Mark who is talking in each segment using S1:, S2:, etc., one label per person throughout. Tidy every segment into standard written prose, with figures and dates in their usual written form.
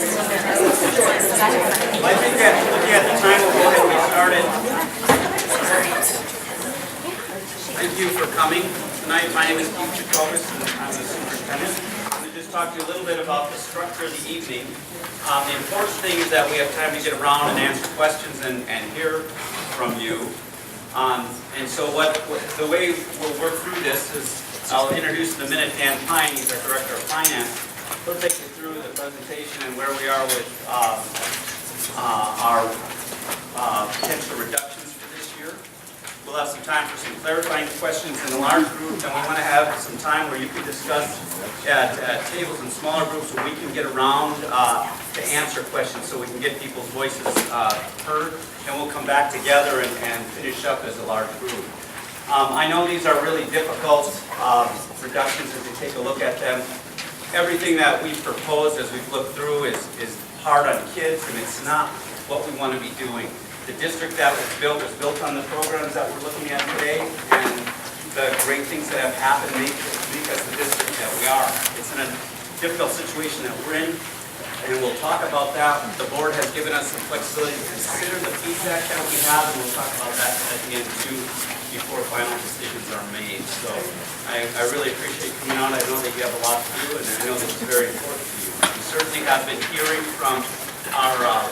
S1: I think that looking at the time, we'll go ahead and get started. Thank you for coming tonight. My name is Keith Jacobus, and I'm the superintendent. I'm going to just talk to you a little bit about the structure of the evening. The important thing is that we have time to get around and answer questions and hear from you. And so the way we'll work through this is I'll introduce in a minute Dan Pine. He's our Director of Finance. He'll take you through the presentation and where we are with our potential reductions for this year. We'll have some time for some clarifying questions in a large group, and we want to have some time where you can discuss at tables in smaller groups where we can get around to answer questions so we can get people's voices heard, and we'll come back together and finish up as a large group. I know these are really difficult reductions as we take a look at them. Everything that we've proposed as we've looked through is hard on kids, and it's not what we want to be doing. The district that was built on the programs that we're looking at today, and the great things that have happened make us the district that we are. It's in a difficult situation that we're in, and we'll talk about that. The board has given us some flexibility to consider the feedback that we have, and we'll talk about that at the end too, before final decisions are made. So I really appreciate you coming out. I know that you have a lot to do, and I know this is very important to you. We certainly have been hearing from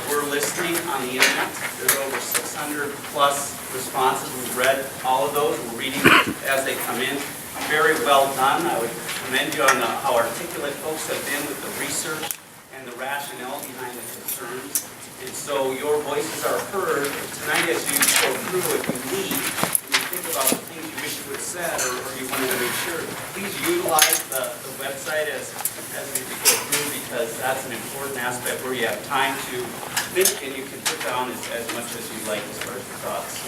S1: we're listening on the internet. There's over 600 plus responses. We've read all of those. We're reading as they come in. Very well done. I would commend you on how articulate folks have been with the research and the rationale behind the concerns. And so your voices are heard. Tonight as you go through, if you need, and you think about the things you wish you would have said or you wanted to make sure, please utilize the website as we go through, because that's an important aspect where you have time to think and you can put down as much as you like as far as your thoughts. So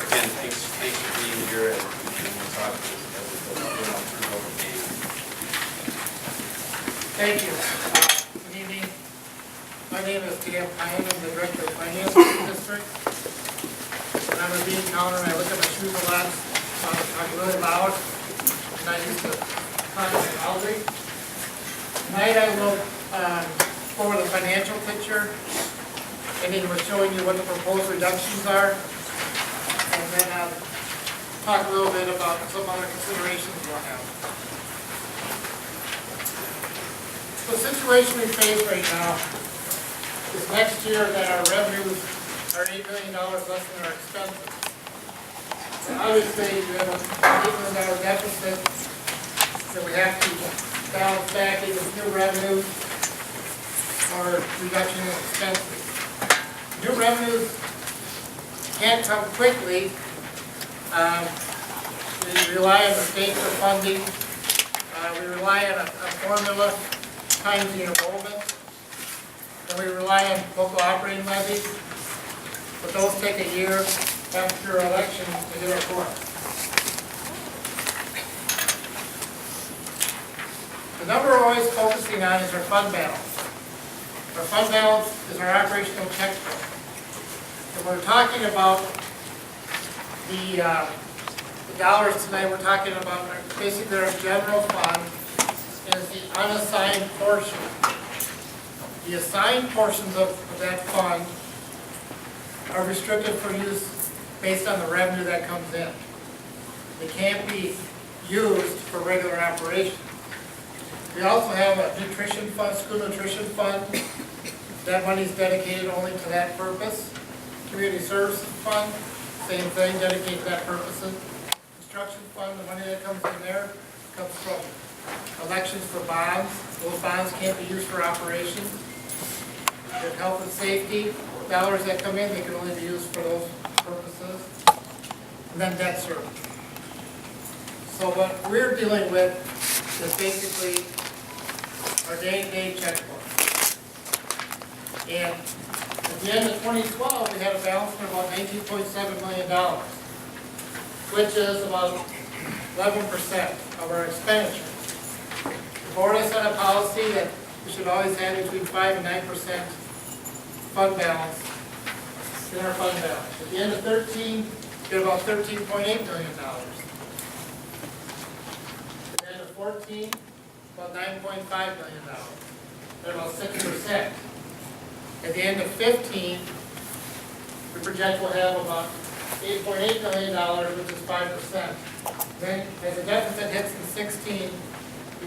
S1: again, thanks for being here, and we'll talk as we go through. I'll turn it over to Dan.
S2: Thank you. Good evening. My name is Dan Pine. I'm the Director of Finance for the district. When I'm a bean counter, I look at my shoes a lot. I'm really loud, and I used to talk to Audrey. Tonight I will go over the financial picture, and then we're showing you what the proposed reductions are, and then I'll talk a little bit about some other considerations we'll have. The situation we face right now is next year that our revenues are $8 million less than our expenses. So obviously, we have a $8 million deficit that we have to balance back into new revenues or reduction in expenses. New revenues can't come quickly. We rely on the state for funding. We rely on a formula times the enrollment. And we rely on local operating levies. But those take a year after election to hit our quota. The number we're always focusing on is our fund balance. Our fund balance is our operational checkbook. And we're talking about the dollars tonight. We're talking about basically our general fund is the unassigned portion. The assigned portions of that fund are restricted for use based on the revenue that comes in. They can't be used for regular operations. We also have a nutrition fund, school nutrition fund. That money is dedicated only to that purpose. Community services fund, same thing, dedicated to that purpose. Construction fund, the money that comes in there comes from elections for bonds. Those bonds can't be used for operations. We have health and safety dollars that come in, they can only be used for those purposes. And then debt service. So what we're dealing with is basically our day-to-day checkbook. And at the end of 2012, we had a balance of about $19.7 million, which is about 11% of our expenditures. The board has set a policy that we should always have between 5 and 9% fund balance in our fund balance. At the end of 13, we had about $13.8 million. At the end of 14, about $9.5 million. They're about 6%. At the end of 15, we project we'll have about $8.8 million, which is 5%. Then, as the deficit hits in 16, you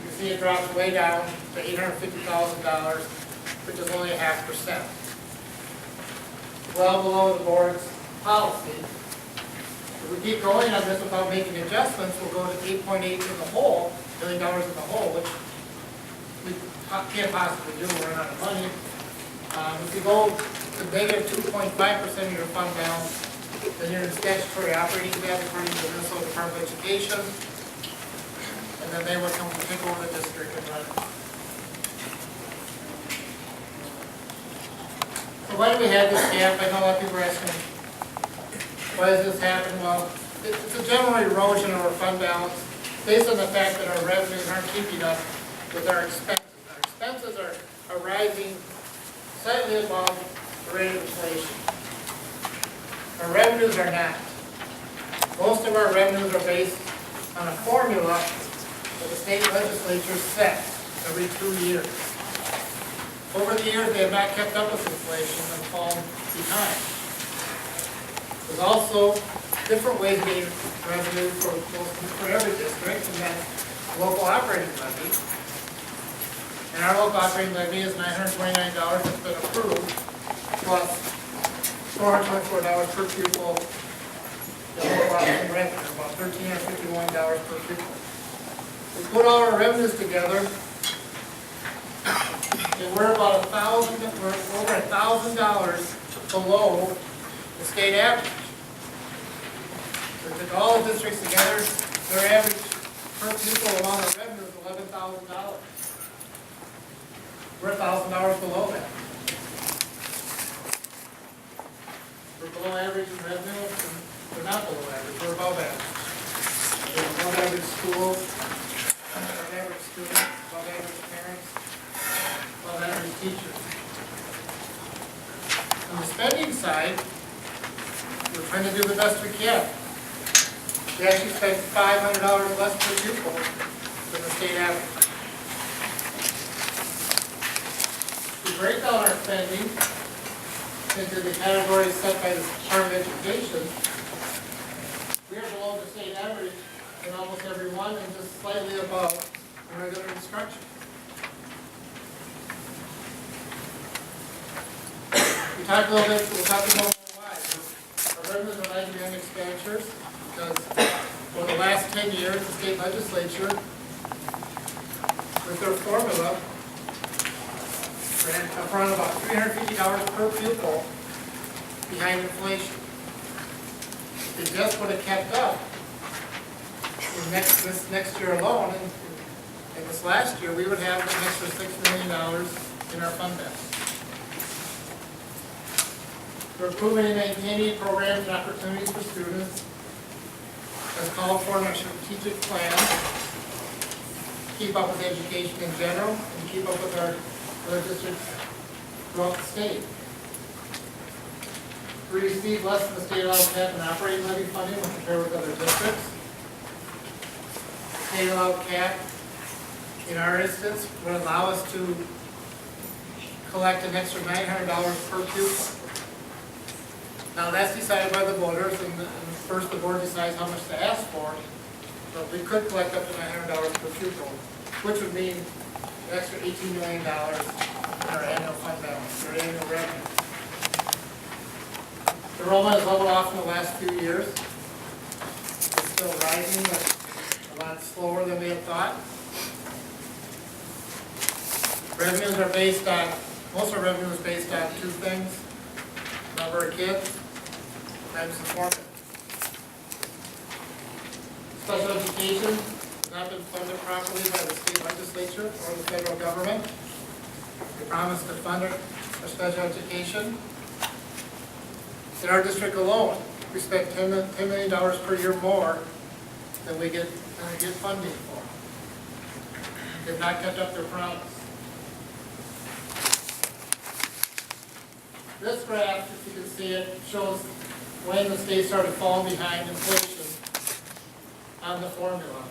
S2: can see it drops way down to $850,000, which is only 0.5%. Well below the board's policy. If we keep going on this without making adjustments, we'll go to 8.8 in the hole, $1 million in the hole, which we can't possibly do, we're running out of money. If you go to negative 2.5% of your fund balance, then you're in statutory operating debt according to the Minnesota Department of Education, and then they would come to take over the district and run it. So why do we have this gap? I know a lot of people are asking, why does this happen? Well, it's a general erosion of our fund balance based on the fact that our revenues aren't keeping up with our expenses. Our expenses are rising slightly above the rate of inflation. Our revenues are not. Most of our revenues are based on a formula that the state legislature sets every 2 years. Over the years, they have not kept up with inflation and fallen behind. There's also different ways of getting revenue for every district, and that's local operating levy. And our local operating levy is $929 that's been approved, plus $424 per pupil in local operating revenue, about $1,351 per pupil. We put all our revenues together, and we're about we're over $1,000 below the state average. So we took all the districts together, their average per pupil amount of revenue is $11,000. We're $1,000 below that. We're below average in revenue, and we're not below average, we're above average. We're above average school, above average students, above average parents, above average teachers. On the spending side, we're trying to do the best we can. We actually spend $500 less per pupil than the state average. We break down our spending into the categories set by the Department of Education. We are below the state average in almost every one and just slightly above in regular instruction. We'll talk a little more why. Our revenues are lagging behind expenditures because for the last 10 years, the state legislature, with their formula, ran around about $350 per pupil behind inflation. If they just would have kept up in this next year alone, and this last year, we would have an extra $6 million in our fund balance. We're improving and maintaining programs and opportunities for students as called for in our strategic plan. Keep up with education in general and keep up with our other districts throughout the state. We receive less than the state allowed cap and operating levy funding when compared with other districts. State allowed cap, in our instance, would allow us to collect an extra $900 per pupil. Now that's decided by the voters, and first the board decides how much to ask for, but we could collect up to $900 per pupil, which would mean an extra $18 million in our annual fund balance, our annual revenue. Enrollment has leveled off in the last few years. It's still rising, but a lot slower than we had thought. Revenues are based on, most of our revenue is based on two things: number of kids times the formula. Special education has not been funded properly by the state legislature or the federal government. We promised to fund our special education. In our district alone, we spent $10 million per year more than we get funding for. They've not kept up their promise. This graph, if you can see it, shows when the state started falling behind inflation on the formula.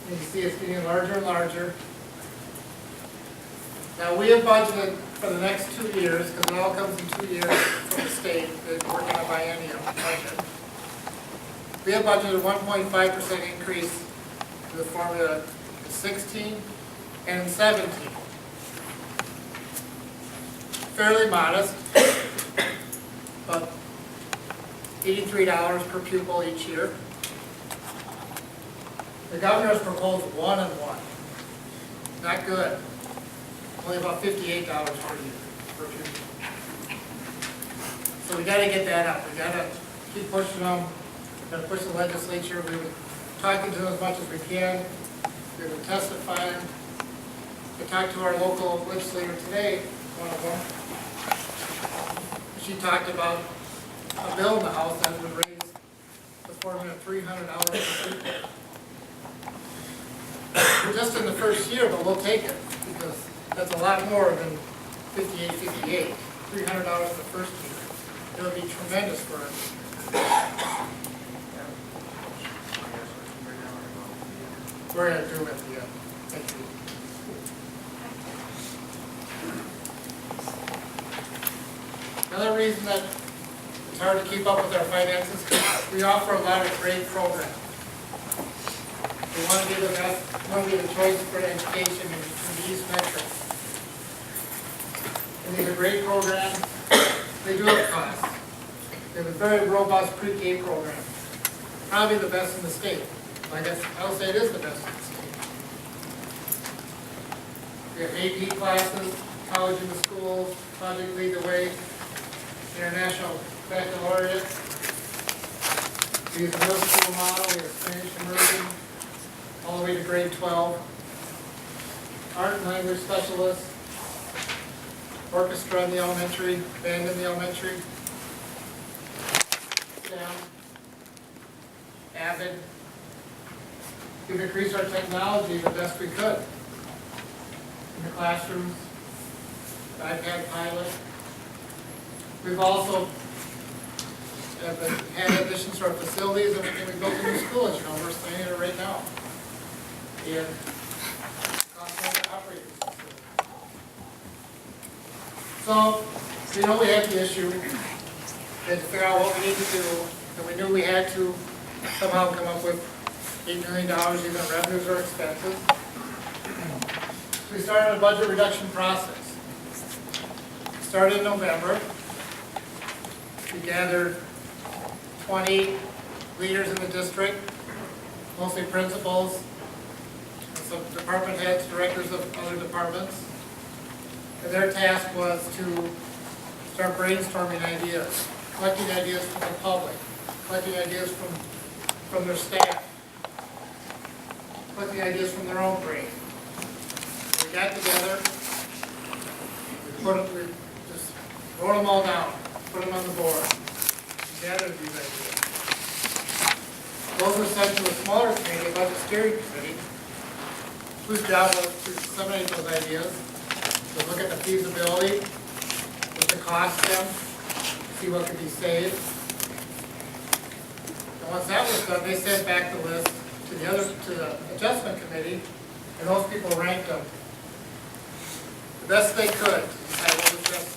S2: You can see it's getting larger and larger. Now we have budgeted for the next 2 years, because it all comes in 2 years from the state, they're working on a biennium budget. We have budgeted 1.5% increase to the formula in 16 and in 17. Fairly modest, but $83 per pupil each year. The governor's proposed 1 and 1. Not good. Only about $58 per year per pupil. So we got to get that up. We got to keep pushing them. We're going to push the legislature. We've been talking to them as much as we can. We've been testifying. We talked to our local legislator today, one of them. She talked about a bill in the House that would raise the formula $300 per pupil. Just in the first year, but we'll take it because that's a lot more than $58.58. $300 the first year. It would be tremendous for us. We're going to do it, yeah. Thank you. Another reason that it's hard to keep up with our finances is we offer a lot of great programs. We want to be the best, we want to be the choice for education in the East Metro. And these are great programs. They do have costs. They have a very robust pre-K program. Probably the best in the state. I guess I'll say it is the best in the state. We have AP classes, college in the schools, Project Lead the Way, International Baccalaureate. We use the middle school model, we have Spanish immersion, all the way to grade 12. Art and language specialists, orchestra in the elementary, band in the elementary, STEM, AVID. We've increased our technology the best we could in the classrooms, the iPad pilot. We've also had additions to our facilities, and we built a new school in Chernobyl. We're staying in it right now. And cost to operate this facility. So, we know we had the issue. We had to figure out what we need to do, and we knew we had to somehow come up with $8 million either in revenues or expenses. So we started a budget reduction process. We started in November. We gathered 20 leaders in the district, mostly principals, and some department heads, directors of other departments. And their task was to start brainstorming ideas, collecting ideas from the public, collecting ideas from their staff, collecting ideas from their own brain. We got together, we just wrote them all down, put them on the board, gathered these ideas. Those were sent to a smaller committee, a budget steering committee, whose job was to disseminate those ideas, to look at the feasibility, what the cost them, see what could be saved. And once that was done, they sent back the list to the adjustment committee, and those people ranked them the best they could to decide what was best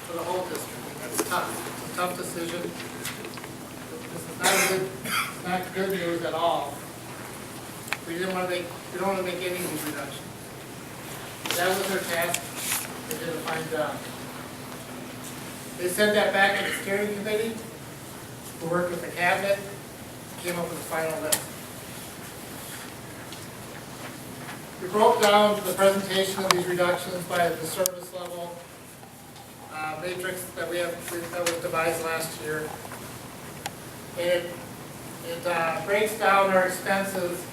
S2: for the whole district. It's tough. It's a tough decision. This is not good news at all. We don't want to make any of these reductions. That was their task. They did a fine job. They sent that back to the steering committee, who worked with the cabinet, came up with a final list. We broke down the presentation of these reductions by the service level matrix that was devised last year. It breaks down our expenses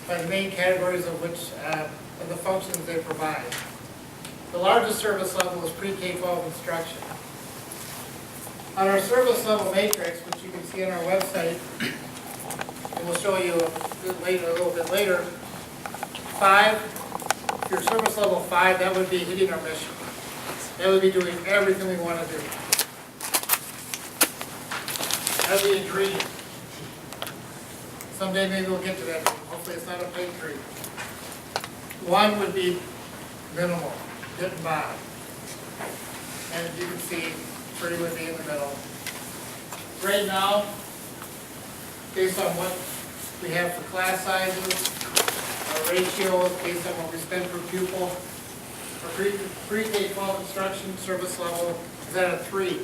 S2: by the main categories of which of the functions they provide. The largest service level is pre-K-12 instruction. On our service level matrix, which you can see on our website, and we'll show you a little bit later, 5, if you're service level 5, that would be hitting our mission. That would be doing everything we want to do. That would be a dream. Someday maybe we'll get to that dream. Hopefully it's not a pipe dream. 1 would be minimal, getting by. and you can see Free would be in the middle. Right now, based on what we have for class sizes, our ratios, based on what we spend per pupil, our pre-K-12 instruction service level is at a 3.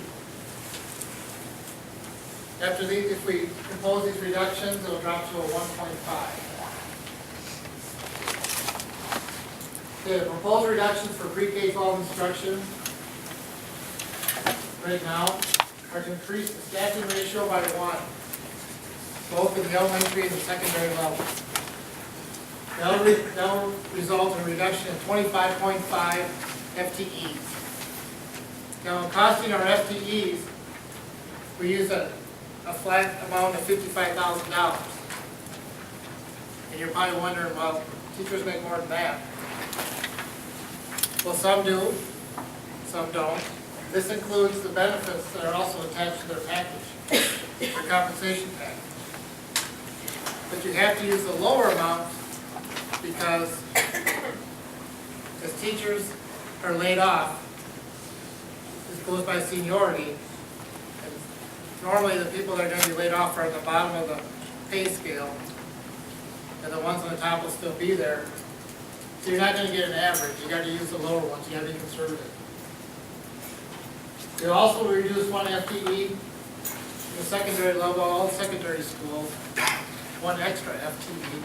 S2: After these, if we impose these reductions, it'll drop to a 1.5. The proposed reductions for pre-K-12 instruction right now are to increase the staffing ratio by 1, both in the elementary and the secondary level. That'll result in a reduction of 25.5 FTEs. Now, in costing our FTEs, we use a flat amount of $55,000. And you're probably wondering, well, teachers make more than that. Well, some do, some don't. This includes the benefits that are also attached to their package, their compensation package. But you have to use the lower amount because as teachers are laid off, this goes by seniority. And normally the people that are going to be laid off are at the bottom of the pay scale, and the ones on the top will still be there. So you're not going to get an average. You got to use the lower ones. You got to be conservative. You also reduce 1 FTE in the secondary level, all secondary schools, 1 extra FTE.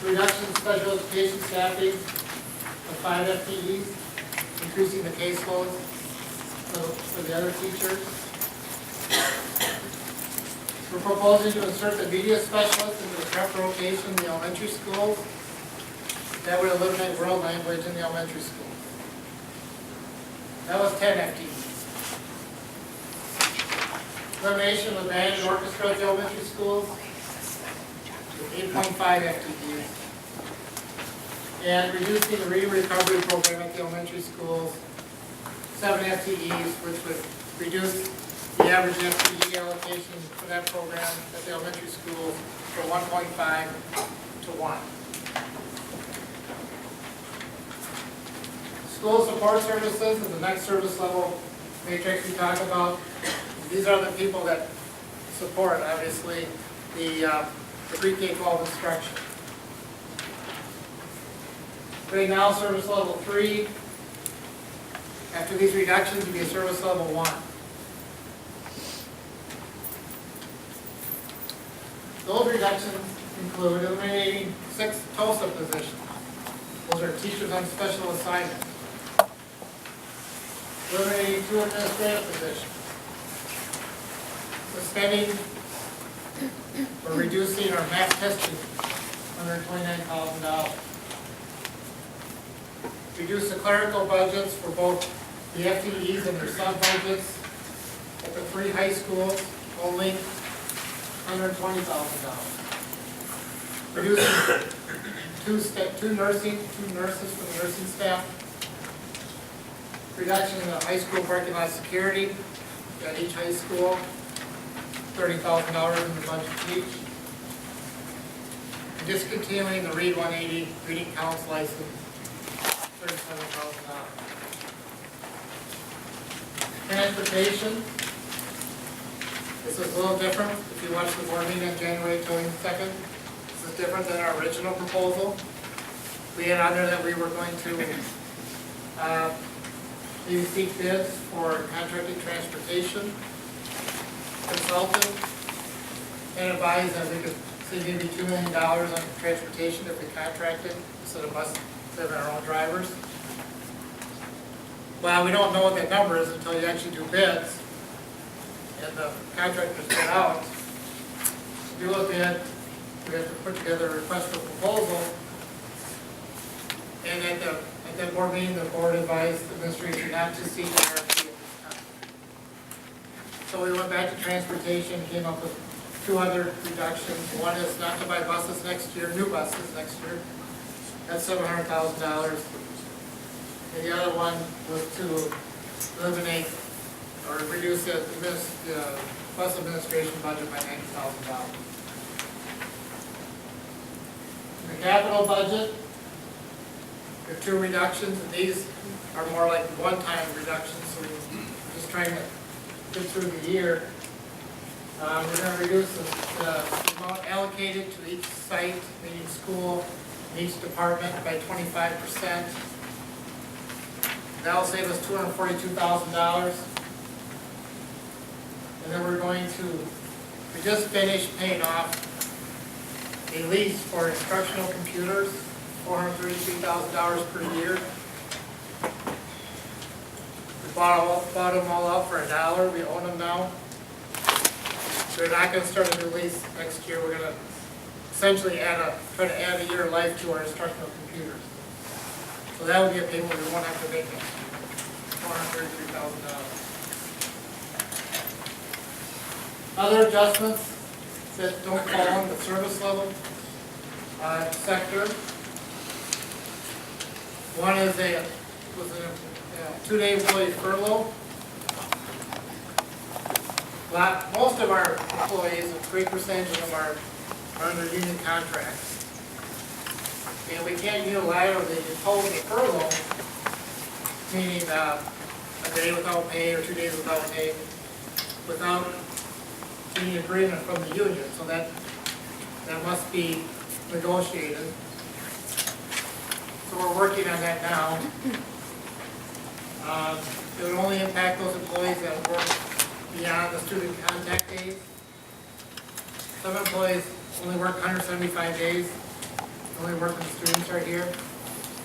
S2: Reduction in special education staffing of 5 FTEs, increasing the caseloads for the other teachers. We're proposing to insert the media specialist into the prep rotation in the elementary schools. That would eliminate world language in the elementary schools. That was 10 FTEs. Elimination of the band and orchestra at the elementary schools, 8.5 FTEs. And reducing the reading recovery program at the elementary schools, 7 FTEs, which would reduce the average FTE allocation for that program at the elementary schools from 1.5 to 1. School support services is the next service level matrix we talk about. These are the people that support, obviously, the pre-K-12 instruction. Right now, service level 3. After these reductions, would be a service level 1. Those reductions include eliminating 6 TOSA positions. Those are teachers on special assignment. Eliminating 2 administrative positions. Suspending or reducing our math testing $129,000. Reduce the clerical budgets for both the FTEs and their sub-budgets at the 3 high schools, only $120,000. Reducing two nurses from the nursing staff. Reduction in the high school parking lot security at each high school, $30,000 in the budget each. And discontinuing the Read 180 reading counts license, $37,000. Transportation. This is a little different. If you watch the board meeting on January 22nd, this is different than our original proposal. We had on there that we were going to maybe seek bids for contracted transportation consultant and advise that we could save maybe $2 million on transportation if we contracted instead of us having our own drivers. Well, we don't know what that number is until you actually do bids and the contractors get out. To do a bid, we have to put together a request for proposal, and at that board meeting, the board advised the administration not to seek an RFP at this time. So we went back to transportation and came up with 2 other reductions. One is not to buy buses next year, new buses next year. That's $700,000. And the other one was to eliminate or reduce the bus administration budget by $90,000. The capital budget, There are 2 reductions, and these are more like one-time reductions, so we're just trying to get through the year. We're going to reduce the amount allocated to each site, meaning school, and each department by 25%. That'll save us $242,000. And then we're going to, we just finished paying off a lease for instructional computers, $433,000 per year. We bought them all out for $1. We own them now. We're not going to start a new lease next year. We're going to essentially try to add a year of life to our instructional computers. So that would be a payment we won't have to make next year, $433,000. Other adjustments that don't fall in the service level sector. One is a 2-day employee furlough. Most of our employees, a great percentage of them are under union contracts. And we can't unilaterally impose a furlough, meaning a day without pay or 2 days without pay, without any agreement from the union. So that must be negotiated. So we're working on that now. It would only impact those employees that work beyond the student contact days. Some employees only work 175 days, only work when the students are here.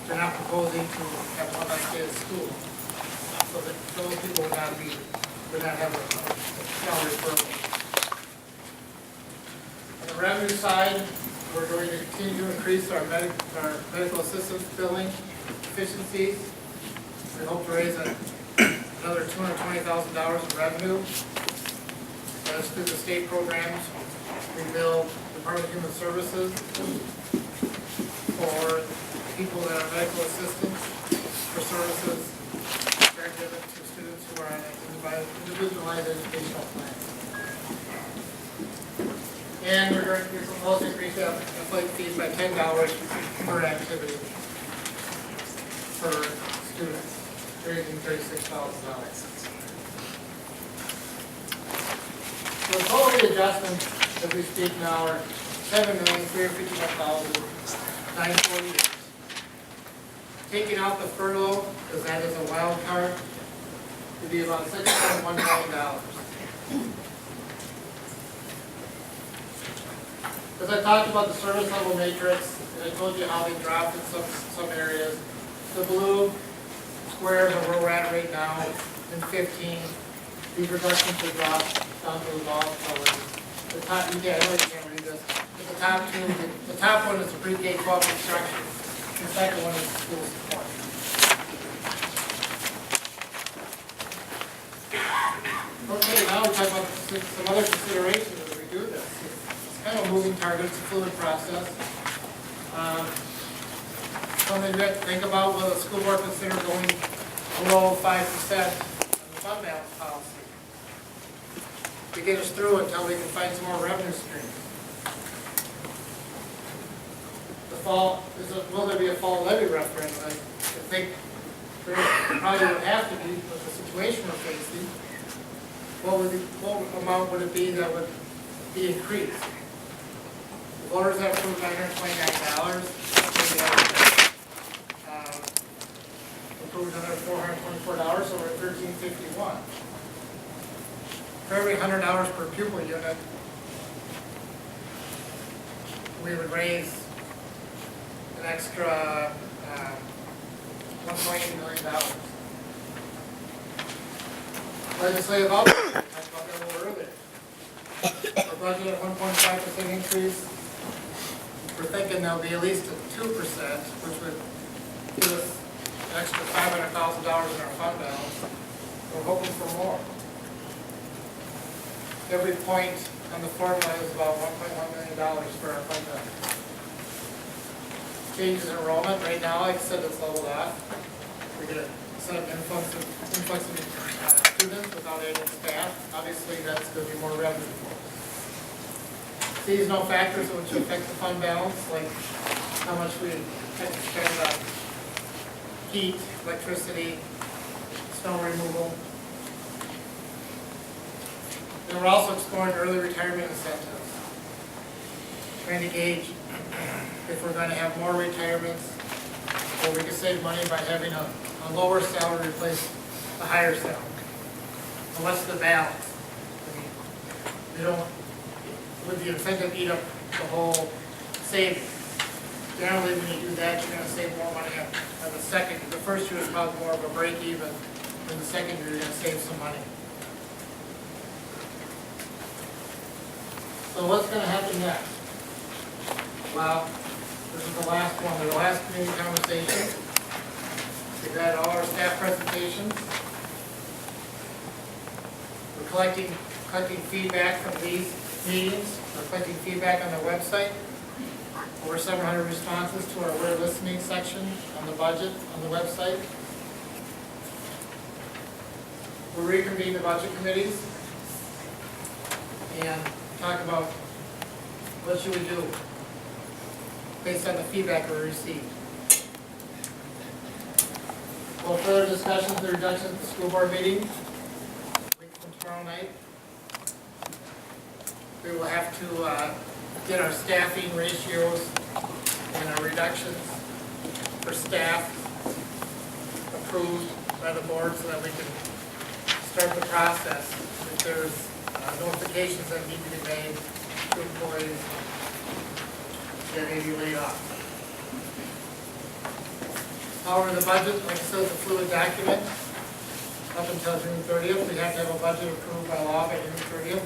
S2: They're not proposing to have one last day of school. So that those people would not have a salary furlough. On the revenue side, we're going to continue to increase our medical assistance billing efficiencies. We hope to raise another $220,000 in revenue. That's through the state programs. We bill Department of Human Services for people that are medical assistants for services that are given to students who are on an individualized educational plan. And we're going to also increase the athletic fees by $10 per activity per student, raising $36,000. So the total adjustments as we speak now are $7,351,948. Taking out the furlough, because that is a wild card, would be about $6.1 million. As I talked about the service level matrix, and I told you how they dropped in some areas. The blue squares are where we're at right now in 15. These reductions will drop down to the bottom colors. The top, I really can't read this. But the top one is the pre-K 12 instruction. The second one is the school support. Okay, now we talk about some other considerations as we do this. It's kind of a moving target, it's a fluid process. Something you have to think about, will the school board consider going below 5% on the fund balance policy to get us through until we can find some more revenue streams? Will there be a fall levy referendum? I think there probably would have to be with the situation we're facing. What amount would it be that would be increased? The voters have approved $929. Approved another $424, so we're at $1,351. For every $100 per pupil unit, we would raise an extra $1.8 million. Legislative outcome, I talked about that a little earlier. Our budget at 1.5% increase. We're thinking there'll be at least a 2%, which would give us an extra $500,000 in our fund balance. We're hoping for more. Every point on the formula is about $1.1 million for our fund balance. Changes in enrollment, right now, like I said, it's leveled off. We get a set of influx of students without adding staff. Obviously, that's going to be more revenue for us. Seasonal factors which affect the fund balance, like how much we had to spend on heat, electricity, snow removal. And we're also exploring early retirement incentives, trying to gauge if we're going to have more retirements, or we can save money by having a lower salary replace a higher salary. And what's the balance? I mean, we don't, would the incentive eat up the whole savings? Generally, when you do that, you're going to save more money on the second. The first year is probably more of a break even. In the second year, you're going to save some money. So what's going to happen next? Well, this is the last one, the last community conversation. We've had all our staff presentations. We're collecting feedback from these meetings. We're collecting feedback on the website. Over 700 responses to our We're Listening section on the budget on the website. We'll reconvene the budget committees and talk about what should we do based on the feedback we received. Well, further discussions of the reductions at the school board meeting, week from tomorrow night. We will have to get our staffing ratios and our reductions for staff approved by the board so that we can start the process. If there's notifications that need to be made to employees that may be laid off. However, the budget, like I said, is a fluid document. Up until June 30th, we have to have a budget approved by law by June 30th.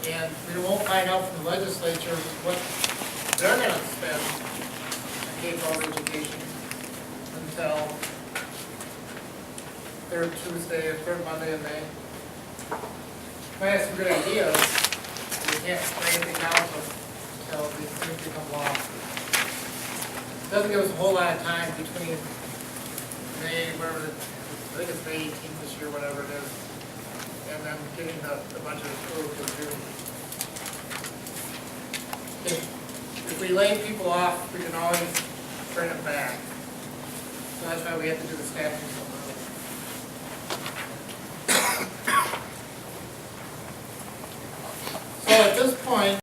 S2: And we won't find out from the legislature what they're going to spend on K-12 education until third Tuesday or third Monday in May. I have some good ideas. We can't spray anything out until these things become law. It doesn't give us a whole lot of time between May, whatever, I think it's May 18th this year, whatever it is, and then getting the budget approved in June. If we lay people off, we can always bring them back. So that's why we have to do the staffing so early. So at this point,